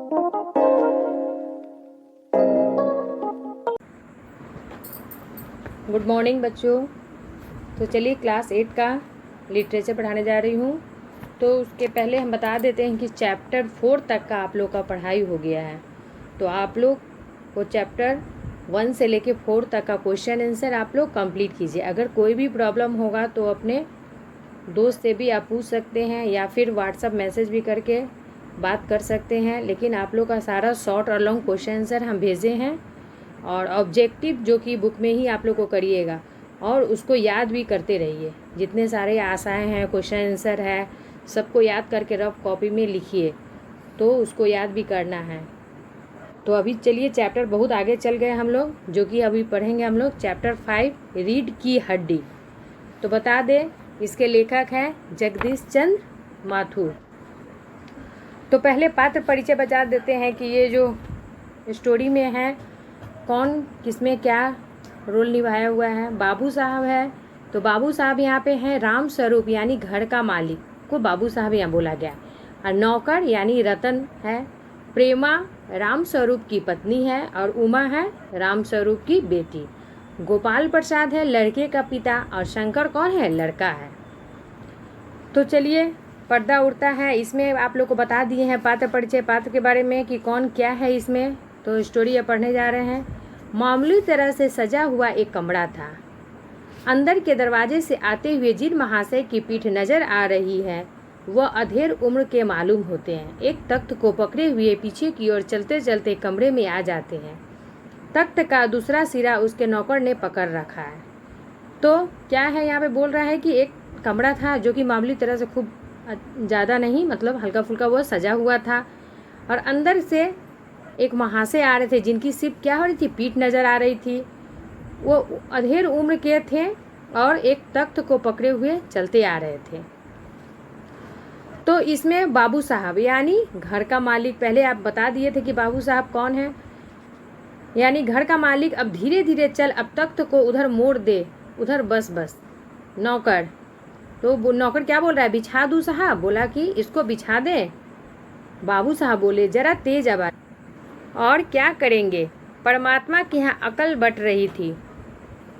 Good morning बच्चों। तो चलिए क्लास 8 का लिटरेचर पढ़ाने जा रही हूँ। तो उसके पहले हम बता देते हैं कि चैप्टर 4 तक का आप लोग का पढ़ाई हो गया है। तो आप लोग वो चैप्टर 1 से लेके 4 तक का क्वेश्चन आंसर आप लोग कंप्लीट कीजिए। अगर कोई भी प्रॉब्लम होगा तो अपने दोस्त से भी आप पूछ सकते हैं या फिर व्हाट्सअप मैसेज भी करके बात कर सकते हैं। लेकिन आप लोग का सारा शॉर्ट और लॉन्ग क्वेश्चन आंसर हम भेजे हैं और ऑब्जेक्टिव जो कि बुक में ही आप लोग को करिएगा और उसको याद भी करते रहिए। जितने सारे आशाएं हैं, क्वेश्चन आंसर है, सबको याद करके रफ कॉपी में लिखिए, तो उसको याद भी करना है। तो अभी चलिए चैप्टर बहुत आगे चल गए हम लोग, जो कि अभी पढ़ेंगे हम लोग चैप्टर 5 रीढ़ की हड्डी। तो बता दें इसके लेखक हैं जगदीश चंद्र माथुर। तो पहले पात्र परिचय बता देते हैं कि ये जो स्टोरी में है कौन किसमें क्या रोल निभाया हुआ है। बाबू साहब है, तो बाबू साहब यहाँ पे हैं राम स्वरूप यानी घर का मालिक को बाबू साहब यहाँ बोला गया। और नौकर यानी रतन है। प्रेमा राम स्वरूप की पत्नी है और उमा है राम स्वरूप की बेटी। गोपाल प्रसाद है लड़के का पिता और शंकर कौन है, लड़का है। तो चलिए पर्दा उड़ता है। इसमें आप लोग को बता दिए हैं पात्र परिचय, पात्र के बारे में कि कौन क्या है इसमें। तो स्टोरी अब पढ़ने जा रहे हैं। मामूली तरह से सजा हुआ एक कमरा था। अंदर के दरवाजे से आते हुए जिन महाशय की पीठ नजर आ रही है वह अधेड़ उम्र के मालूम होते हैं। एक तख्त को पकड़े हुए पीछे की ओर चलते चलते कमरे में आ जाते हैं। तख्त का दूसरा सिरा उसके नौकर ने पकड़ रखा है। तो क्या है यहाँ पे बोल रहा है कि एक कमरा था जो कि मामूली तरह से खूब ज़्यादा नहीं, मतलब हल्का फुल्का वो सजा हुआ था और अंदर से एक महाशय आ रहे थे जिनकी सिर्फ क्या हो रही थी, पीठ नज़र आ रही थी। वो अधेड़ उम्र के थे और एक तख्त को पकड़े हुए चलते आ रहे थे। तो इसमें बाबू साहब यानी घर का मालिक, पहले आप बता दिए थे कि बाबू साहब कौन है, यानी घर का मालिक अब धीरे धीरे चल, अब तख्त को उधर मोड़ दे, उधर बस बस। नौकर, तो नौकर क्या बोल रहा है, बिछा दूँ साहब, बोला कि इसको बिछा दे। बाबू साहब बोले जरा तेज आवाज, और क्या करेंगे, परमात्मा के यहाँ अकल बट रही थी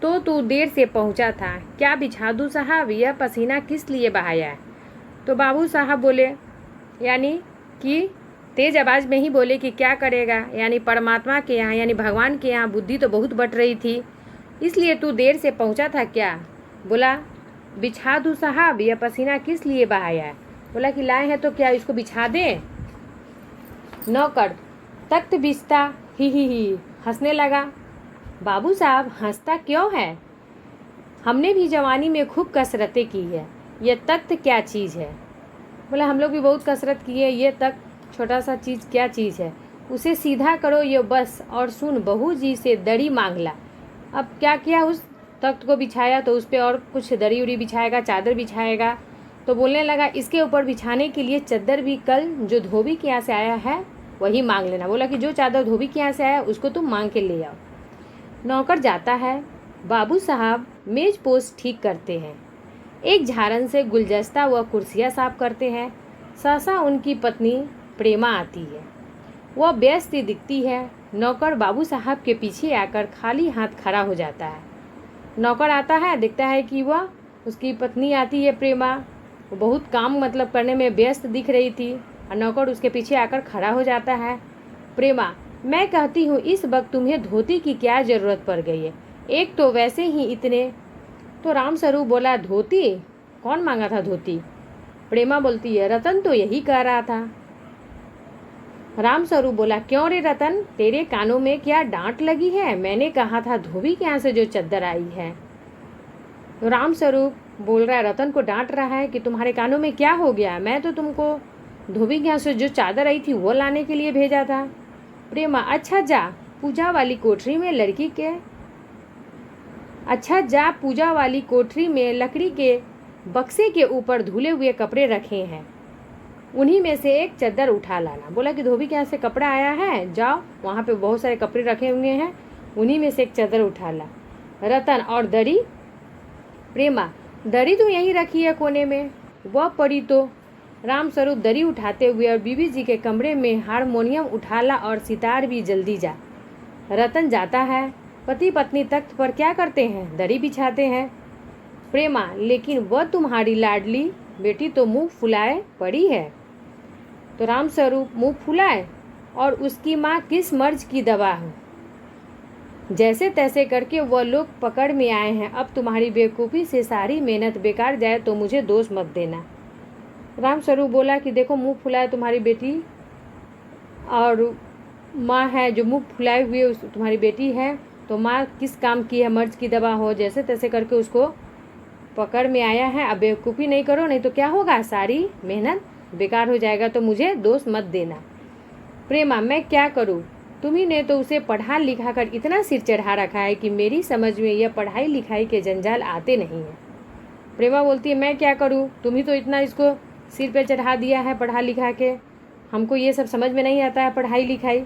तो तू देर से पहुँचा था, क्या बिछा दूँ साहब, यह पसीना किस लिए बहाया है। तो बाबू साहब बोले यानी कि तेज आवाज़ में ही बोले कि क्या करेगा, यानी परमात्मा के यहाँ यानी भगवान के यहाँ बुद्धि तो बहुत बट रही थी, इसलिए तू देर से पहुँचा था क्या। बोला बिछा दूँ साहब, यह पसीना किस लिए बहाया है। बोला कि लाए हैं तो क्या इसको बिछा दें। नौकर तख्त बिछता ही हंसने लगा। बाबू साहब हंसता क्यों है, हमने भी जवानी में खूब कसरतें की है, ये तख्त क्या चीज़ है। बोला हम लोग भी बहुत कसरत की है, ये तख्त छोटा सा चीज़ क्या चीज़ है, उसे सीधा करो ये बस, और सुन बहू जी से दड़ी मांग ला। अब क्या किया, उस तख्त को बिछाया तो उस पर और कुछ दरी उड़ी बिछाएगा, चादर बिछाएगा। तो बोलने लगा इसके ऊपर बिछाने के लिए चादर भी कल जो धोबी के यहाँ से आया है वही मांग लेना। बोला कि जो चादर धोबी के यहाँ से आया उसको तुम मांग के ले आओ। नौकर जाता है। बाबू साहब मेज पोस्ट ठीक करते हैं, एक झारन से गुलदस्ता व कुर्सियाँ साफ करते हैं। सहसा उनकी पत्नी प्रेमा आती है, वह व्यस्त दिखती है। नौकर बाबू साहब के पीछे आकर खाली हाथ खड़ा हो जाता है। नौकर आता है, देखता है कि वह उसकी पत्नी आती है प्रेमा, वो बहुत काम मतलब करने में व्यस्त दिख रही थी और नौकर उसके पीछे आकर खड़ा हो जाता है। प्रेमा मैं कहती हूँ इस वक्त तुम्हें धोती की क्या ज़रूरत पड़ गई है, एक तो वैसे ही इतने। तो राम स्वरूप बोला धोती, कौन मांगा था धोती। प्रेमा बोलती है रतन तो यही कह रहा था। राम स्वरूप बोला क्यों रे रतन, तेरे कानों में क्या डांट लगी है, मैंने कहा था धोबी के यहाँ से जो चद्दर आई है। तो राम स्वरूप बोल रहा है, रतन को डांट रहा है कि तुम्हारे कानों में क्या हो गया, मैं तो तुमको धोबी के यहाँ से जो चादर आई थी वो लाने के लिए भेजा था। प्रेमा अच्छा जा पूजा वाली कोठरी में लड़की के, अच्छा जा पूजा वाली कोठरी में लकड़ी के बक्से के ऊपर धुले हुए कपड़े रखे हैं, उन्हीं में से एक चादर उठा लाना। बोला कि धोबी के यहाँ से कपड़ा आया है, जाओ वहाँ पे बहुत सारे कपड़े रखे हुए हैं, उन्हीं में से एक चादर उठा ला। रतन और दरी। प्रेमा दरी तो यहीं रखी है कोने में, वह पड़ी तो रामस्वरूप दरी उठाते हुए और बीबी जी के कमरे में हारमोनियम उठा ला और सितार भी जल्दी जा। रतन जाता है। पति पत्नी तख्त पर क्या करते हैं? दरी बिछाते हैं। प्रेमा, लेकिन वह तुम्हारी लाडली बेटी तो मुंह फुलाए पड़ी है। तो रामस्वरूप, मुंह फुलाए? और उसकी माँ किस मर्ज की दवा है? जैसे तैसे करके वह लोग पकड़ में आए हैं। अब तुम्हारी बेवकूफ़ी से सारी मेहनत बेकार जाए तो मुझे दोष मत देना। रामस्वरूप बोला कि देखो, मुंह फुलाए तुम्हारी बेटी और माँ है जो मुंह फुलाए हुए उस तुम्हारी बेटी है, तो माँ किस काम की है? मर्ज की दवा हो। जैसे तैसे करके उसको पकड़ में आया है। अब बेवकूफ़ी नहीं करो, नहीं तो क्या होगा? सारी मेहनत बेकार हो जाएगा, तो मुझे दोष मत देना। प्रेमा, मैं क्या करूँ? तुम्ही ने तो उसे पढ़ा लिखा कर इतना सिर चढ़ा रखा है कि मेरी समझ में यह पढ़ाई लिखाई के जंजाल आते नहीं हैं। प्रेमा बोलती है, मैं क्या करूँ? तुम्ही तो इतना इसको सिर पे चढ़ा दिया है पढ़ा लिखा के, हमको ये सब समझ में नहीं आता है पढ़ाई लिखाई।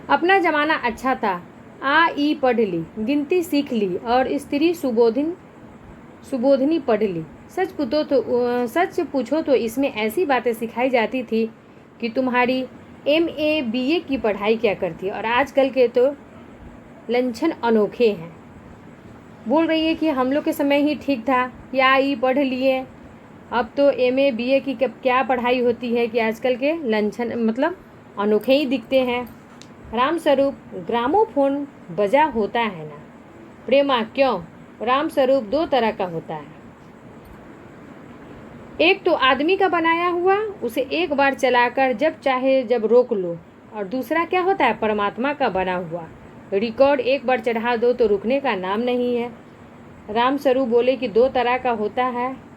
अपना ज़माना अच्छा था। आ ई पढ़ ली, गिनती सीख ली और स्त्री सुबोधनी पढ़ ली। सच पूछो तो इसमें ऐसी बातें सिखाई जाती थी कि तुम्हारी MA BA की पढ़ाई क्या करती है। और आजकल के तो लंछन अनोखे हैं। बोल रही है कि हम लोग के समय ही ठीक था, या ई पढ़ लिए, अब तो MA BA की क्या पढ़ाई होती है कि आजकल के लंछन मतलब अनोखे ही दिखते हैं। रामस्वरूप, ग्रामोफोन बजा होता है ना। प्रेमा, क्यों? रामस्वरूप, 2 तरह का होता है। एक तो आदमी का बनाया हुआ, उसे एक बार चलाकर जब चाहे जब रोक लो, और दूसरा क्या होता है? परमात्मा का बना हुआ। रिकॉर्ड एक बार चढ़ा दो तो रुकने का नाम नहीं है। रामस्वरूप बोले कि 2 तरह का होता है।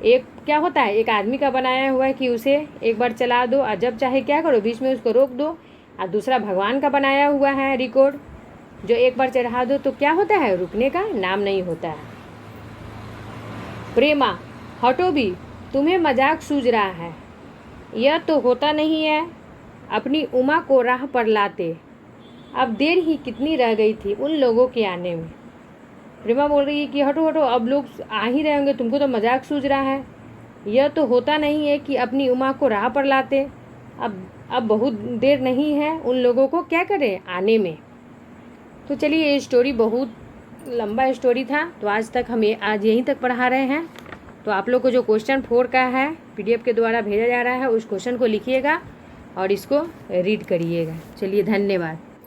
एक क्या होता है? एक आदमी का बनाया हुआ है कि उसे एक बार चला दो और जब चाहे क्या करो, बीच में उसको रोक दो। और दूसरा भगवान का बनाया हुआ है रिकॉर्ड, जो एक बार चढ़ा दो तो क्या होता है? रुकने का नाम नहीं होता है। प्रेमा, हटो भी, तुम्हें मजाक सूझ रहा है। यह तो होता नहीं है। अपनी उमा को राह पर लाते। अब देर ही कितनी रह गई थी उन लोगों के आने में। प्रेमा बोल रही है कि हटो हटो, अब लोग आ ही रहे होंगे, तुमको तो मजाक सूझ रहा है। यह तो होता नहीं है कि अपनी उमा को राह पर लाते। अब बहुत देर नहीं है उन लोगों को क्या करें आने में। तो चलिए, ये स्टोरी बहुत लंबा स्टोरी था, तो आज आज यहीं तक पढ़ा रहे हैं। तो आप लोग को जो क्वेश्चन 4 का है PDF के द्वारा भेजा जा रहा है, उस क्वेश्चन को लिखिएगा और इसको रीड करिएगा। चलिए, धन्यवाद।